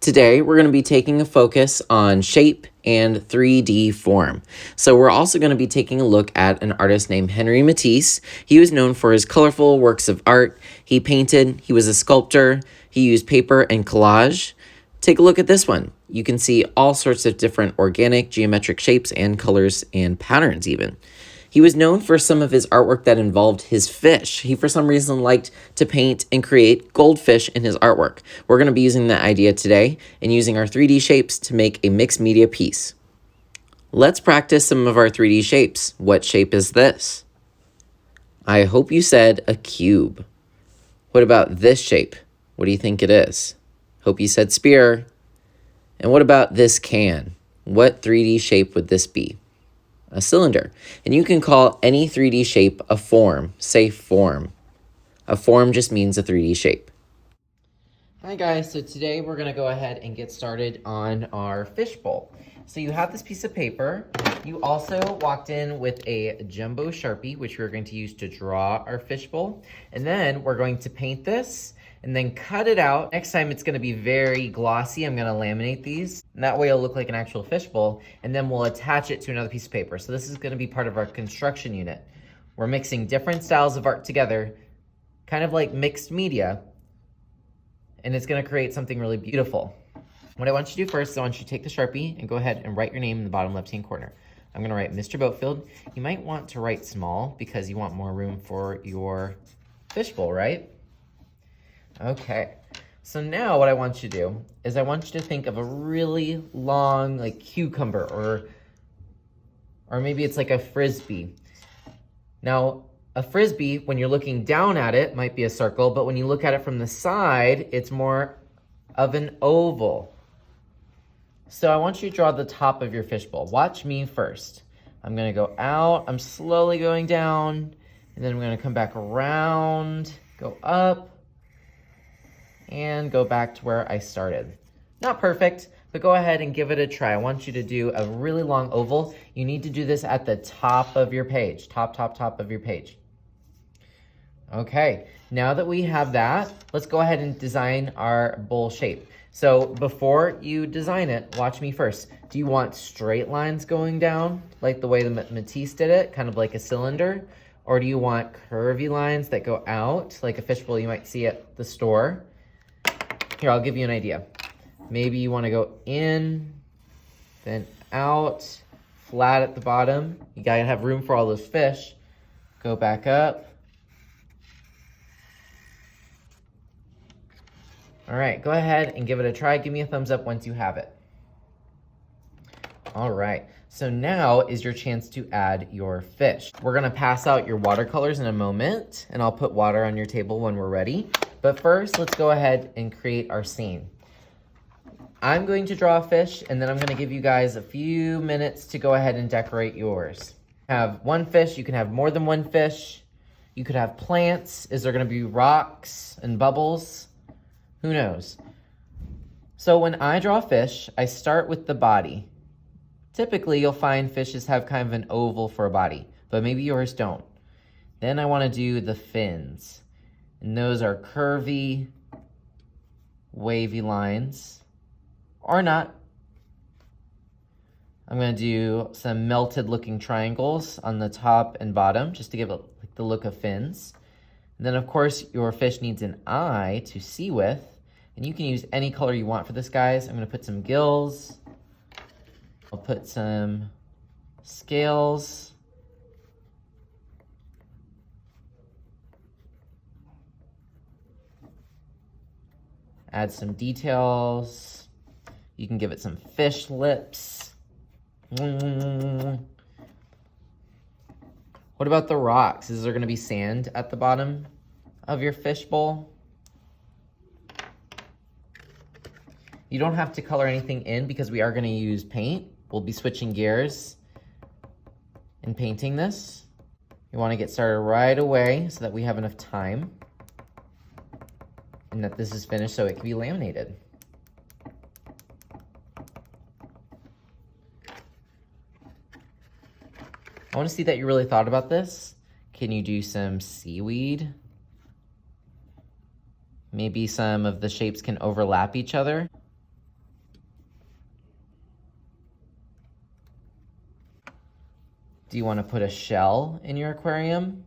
Today, we're going to be taking a focus on shape and 3D form. So we're also going to be taking a look at an artist named Henri Matisse. He was known for his colorful works of art. He painted, he was a sculptor, he used paper and collage. Take a look at this one. You can see all sorts of different organic geometric shapes and colors and patterns even. He was known for some of his artwork that involved his fish. He, for some reason, liked to paint and create goldfish in his artwork. We're going to be using that idea today and using our 3D shapes to make a mixed media piece. Let's practice some of our 3D shapes. What shape is this? I hope you said a cube. What about this shape? What do you think it is? Hope you said spear. And what about this can? What 3D shape would this be? A cylinder. And you can call any 3D shape a form. Say form. A form just means a 3D shape. Hi guys, so today we're going to go ahead and get started on our fishbowl. So you have this piece of paper. You also walked in with a jumbo Sharpie, which we're going to use to draw our fishbowl. And then we're going to paint this and then cut it out. Next time it's going to be very glossy. I'm going to laminate these. And that way it'll look like an actual fishbowl. And then we'll attach it to another piece of paper. So this is going to be part of our construction unit. We're mixing different styles of art together, kind of like mixed media. And it's going to create something really beautiful. What I want you to do first is I want you to take the Sharpie and go ahead and write your name in the bottom left-hand corner. I'm going to write Mr. Boatfield. You might want to write small because you want more room for your fishbowl, right? Okay, so now what I want you to do is I want you to think of a really long, like cucumber, or maybe it's like a Frisbee. Now, a Frisbee, when you're looking down at it, might be a circle, but when you look at it from the side, it's more of an oval. So I want you to draw the top of your fishbowl. Watch me first. I'm gonna go out, I'm slowly going down, and then I'm gonna come back around, go up, and go back to where I started. Not perfect, but go ahead and give it a try. I want you to do a really long oval. You need to do this at the top of your page, top of your page. Okay, now that we have that, let's go ahead and design our bowl shape. So before you design it, watch me first. Do you want straight lines going down, like the way the Matisse did it, kind of like a cylinder? Or do you want curvy lines that go out, like a fishbowl you might see at the store? Here, I'll give you an idea. Maybe you want to go in, then out, flat at the bottom. You gotta have room for all those fish. Go back up. All right, go ahead and give it a try. Give me a thumbs up once you have it. All right, so now is your chance to add your fish. We're gonna pass out your watercolors in a moment, and I'll put water on your table when we're ready. But first, let's go ahead and create our scene. I'm going to draw a fish, and then I'm gonna give you guys a few minutes to go ahead and decorate yours. Have one fish, you can have more than one fish. You could have plants. Is there gonna be rocks and bubbles? Who knows? So when I draw a fish, I start with the body. Typically, you'll find fishes have kind of an oval for a body, but maybe yours don't. Then I wanna do the fins. And those are curvy, wavy lines, or not. I'm gonna do some melted looking triangles on the top and bottom, just to give it like the look of fins. And then of course, your fish needs an eye to see with, and you can use any color you want for this, guys. I'm gonna put some gills. I'll put some scales. Add some details. You can give it some fish lips. What about the rocks? Is there gonna be sand at the bottom of your fish bowl? You don't have to color anything in because we are gonna use paint. We'll be switching gears and painting this. You wanna get started right away so that we have enough time and that this is finished so it can be laminated. I want to see that you really thought about this. Can you do some seaweed? Maybe some of the shapes can overlap each other. Do you want to put a shell in your aquarium?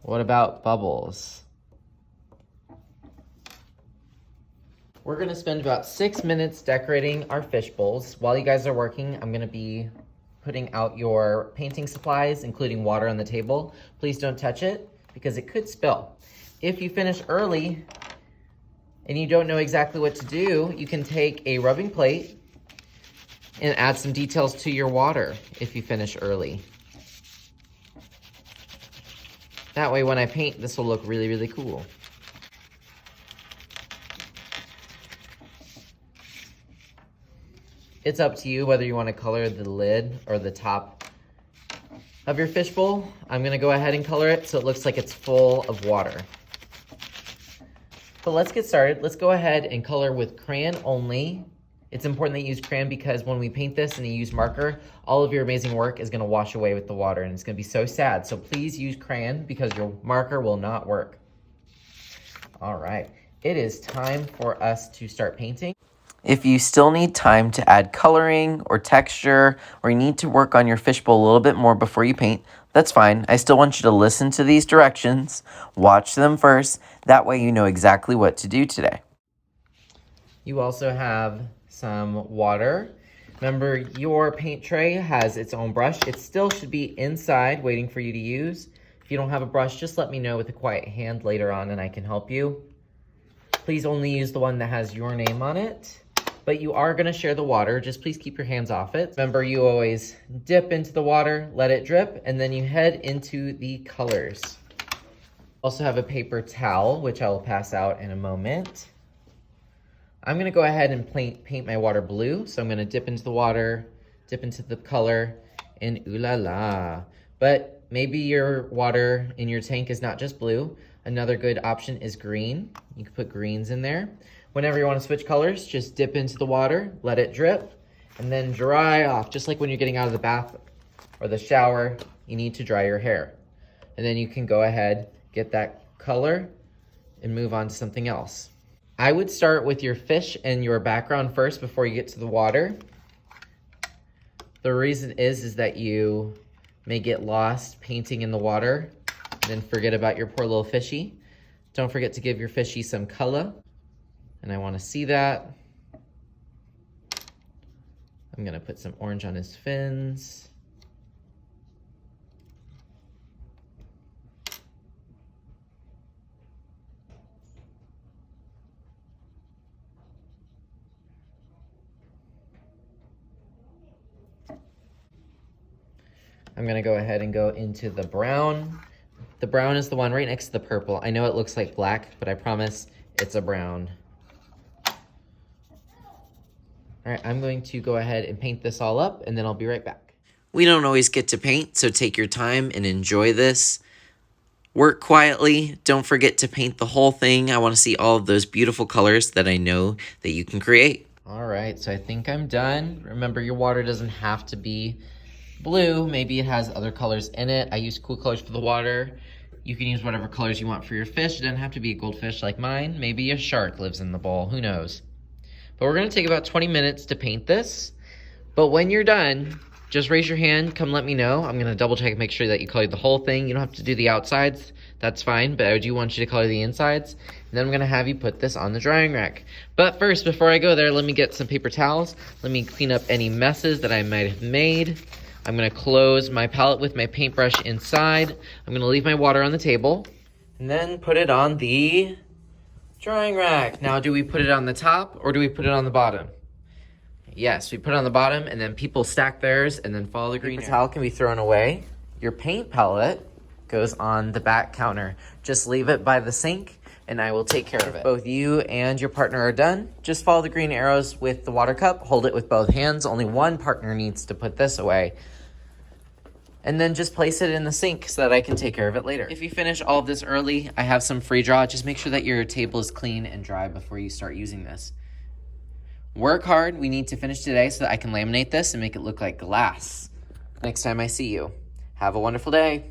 What about bubbles? We're gonna spend about 6 minutes decorating our fish bowls. While you guys are working, I'm gonna be putting out your painting supplies, including water on the table. Please don't touch it because it could spill. If you finish early and you don't know exactly what to do, you can take a rubbing plate and add some details to your water if you finish early. That way when I paint, this will look really, really cool. It's up to you whether you want to color the lid or the top of your fishbowl. I'm gonna go ahead and color it so it looks like it's full of water. But let's get started. Let's go ahead and color with crayon only. It's important that you use crayon because when we paint this and you use marker, all of your amazing work is gonna wash away with the water and it's gonna be so sad. So please use crayon because your marker will not work. All right, it is time for us to start painting. If you still need time to add coloring or texture, or you need to work on your fishbowl a little bit more before you paint, that's fine. I still want you to listen to these directions, watch them first, that way you know exactly what to do today. You also have some water. Remember, your paint tray has its own brush. It still should be inside waiting for you to use. If you don't have a brush, just let me know with a quiet hand later on and I can help you. Please only use the one that has your name on it. But you are gonna share the water, just please keep your hands off it. Remember, you always dip into the water, let it drip, and then you head into the colors. Also have a paper towel, which I will pass out in a moment. I'm gonna go ahead and paint my water blue. So I'm gonna dip into the water, dip into the color, and ooh la la. But maybe your water in your tank is not just blue. Another good option is green. You can put greens in there. Whenever you want to switch colors, just dip into the water, let it drip, and then dry off. Just like when you're getting out of the bath or the shower, you need to dry your hair. And then you can go ahead, get that color, and move on to something else. I would start with your fish and your background first before you get to the water. The reason is that you may get lost painting in the water, and then forget about your poor little fishy. Don't forget to give your fishy some color. And I want to see that. I'm going to put some orange on his fins. I'm going to go ahead and go into the brown. The brown is the one right next to the purple. I know it looks like black, but I promise it's a brown. All right, I'm going to go ahead and paint this all up, and then I'll be right back. We don't always get to paint, so take your time and enjoy this. Work quietly. Don't forget to paint the whole thing. I want to see all of those beautiful colors that I know that you can create. All right, so I think I'm done. Remember, your water doesn't have to be blue. Maybe it has other colors in it. I use cool colors for the water. You can use whatever colors you want for your fish. It doesn't have to be a goldfish like mine. Maybe a shark lives in the bowl. Who knows? But we're going to take about 20 minutes to paint this. But when you're done, just raise your hand. Come let me know. I'm going to double check and make sure that you colored the whole thing. You don't have to do the outsides. That's fine. But I do want you to color the insides. And then I'm going to have you put this on the drying rack. But first, before I go there, let me get some paper towels. Let me clean up any messes that I might have made. I'm going to close my palette with my paintbrush inside. I'm going to leave my water on the table. And then put it on the drying rack. Now, do we put it on the top or do we put it on the bottom? Yes, we put it on the bottom and then people stack theirs and then follow the green. Paper towel can be thrown away. Your paint palette goes on the back counter. Just leave it by the sink and I will take care of it. Both you and your partner are done. Just follow the green arrows with the water cup. Hold it with both hands. Only one partner needs to put this away. And then just place it in the sink so that I can take care of it later. If you finish all of this early, I have some free draw. Just make sure that your table is clean and dry before you start using this. Work hard. We need to finish today so that I can laminate this and make it look like glass next time I see you. Have a wonderful day.